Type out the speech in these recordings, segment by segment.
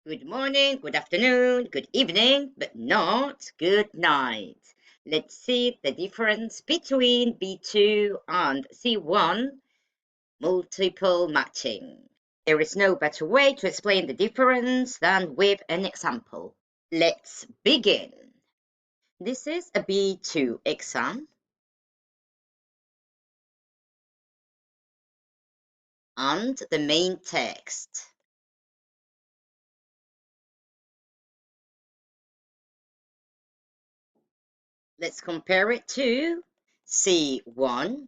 Good morning, good afternoon, good evening, but not good night. Let's see the difference between B2 and C1 multiple matching. There is no better way to explain the difference than with an example. Let's begin. This is a B2 exam and the main text. Let's compare it to C1.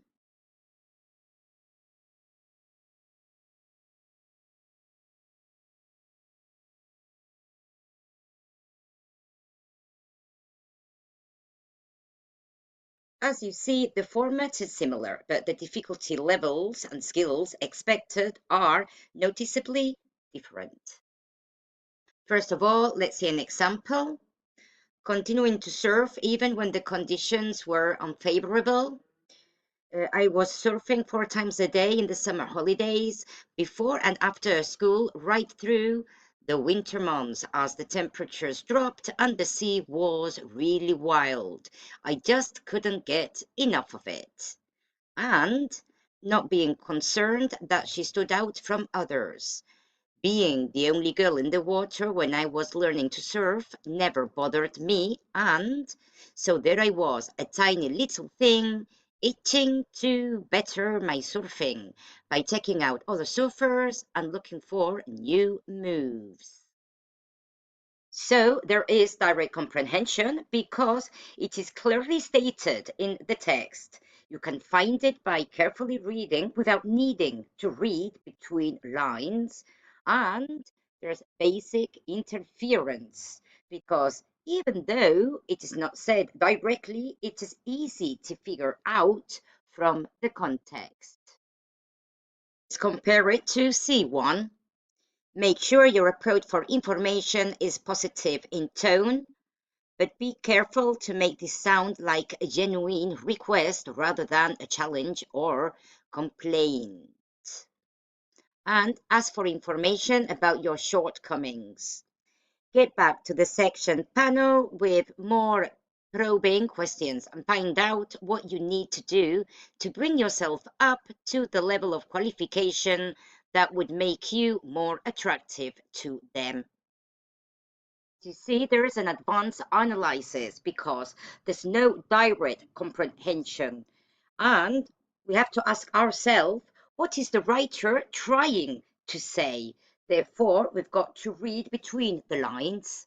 As you see, the format is similar, but the difficulty levels and skills expected are noticeably different. First of all, let's see an example. Continuing to surf even when the conditions were unfavorable. I was surfing 4 times a day in the summer holidays, before and after school, right through the winter months as the temperatures dropped and the sea was really wild. I just couldn't get enough of it. And not being concerned that she stood out from others. Being the only girl in the water when I was learning to surf never bothered me, and so there I was, a tiny little thing, itching to better my surfing by checking out other surfers and looking for new moves. So there is direct comprehension because it is clearly stated in the text. You can find it by carefully reading without needing to read between lines. And there's basic interference because even though it is not said directly, it is easy to figure out from the context. Let's compare it to C1. Make sure your approach for information is positive in tone, but be careful to make this sound like a genuine request rather than a challenge or complaint. And ask for information about your shortcomings. Get back to the section panel with more probing questions and find out what you need to do to bring yourself up to the level of qualification that would make you more attractive to them. You see, there is an advanced analysis because there's no direct comprehension. And we have to ask ourselves, what is the writer trying to say? Therefore, we've got to read between the lines.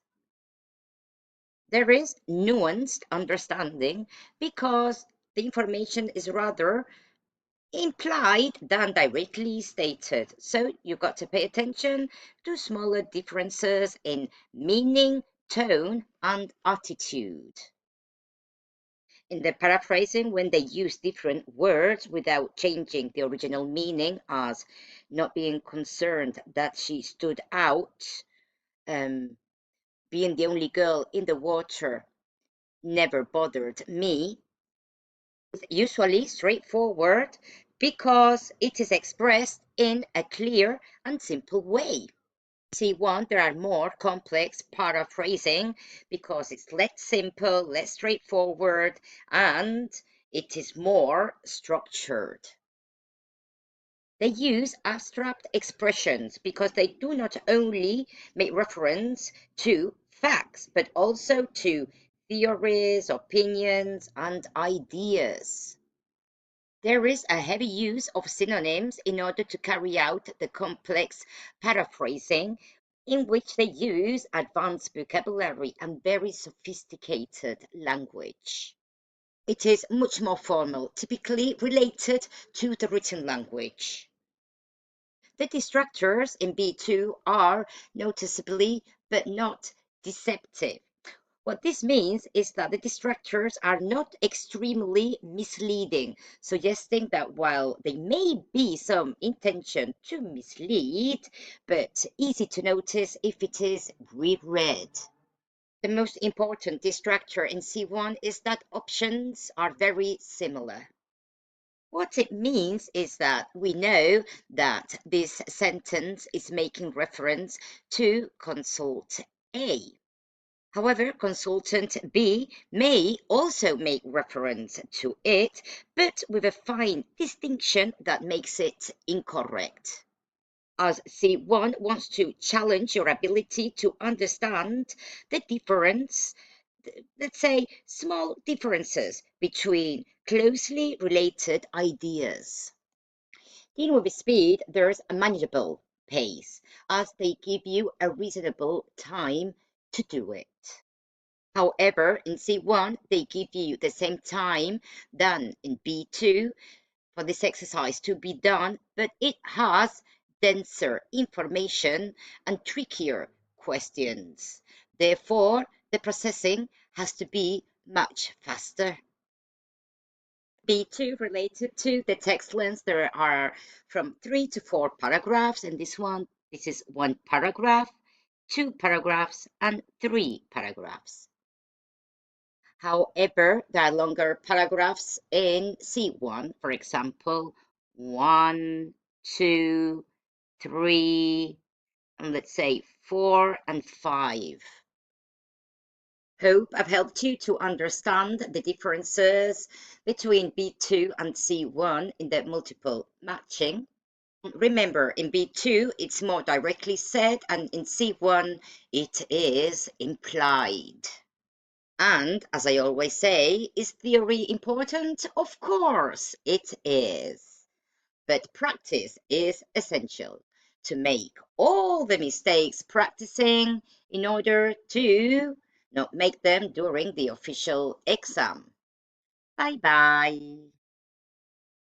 There is nuanced understanding because the information is rather implied than directly stated. So you've got to pay attention to smaller differences in meaning, tone, and attitude. In the paraphrasing, when they use different words without changing the original meaning, as not being concerned that she stood out, being the only girl in the water never bothered me, usually straightforward because it is expressed in a clear and simple way. C1, there are more complex paraphrasing because it's less simple, less straightforward, and it is more structured. They use abstract expressions because they do not only make reference to facts, but also to theories, opinions, and ideas. There is a heavy use of synonyms in order to carry out the complex paraphrasing, in which they use advanced vocabulary and very sophisticated language. It is much more formal, typically related to the written language. The distractors in B2 are noticeably but not deceptive. What this means is that the distractors are not extremely misleading, suggesting that while there may be some intention to mislead, but easy to notice if it is reread. The most important distractor in C1 is that options are very similar. What it means is that we know that this sentence is making reference to consultant A. However, consultant B may also make reference to it, but with a fine distinction that makes it incorrect. As C1 wants to challenge your ability to understand the difference, let's say small differences between closely related ideas. In with speed, there's a manageable pace, as they give you a reasonable time to do it. However, in C1, they give you the same time than in B2 for this exercise to be done, but it has denser information and trickier questions. Therefore, the processing has to be much faster. B2 related to the text length, there are from 3 to 4 paragraphs, and this is 1 paragraph, 2 paragraphs, and 3 paragraphs. However, there are longer paragraphs in C1, for example, 1, 2, 3, and let's say 4 and 5. Hope I've helped you to understand the differences between B2 and C1 in the multiple matching. Remember, in B2, it's more directly said, and in C1, it is implied. And as I always say, is theory important? Of course it is. But practice is essential to make all the mistakes practicing in order to not make them during the official exam. Bye bye.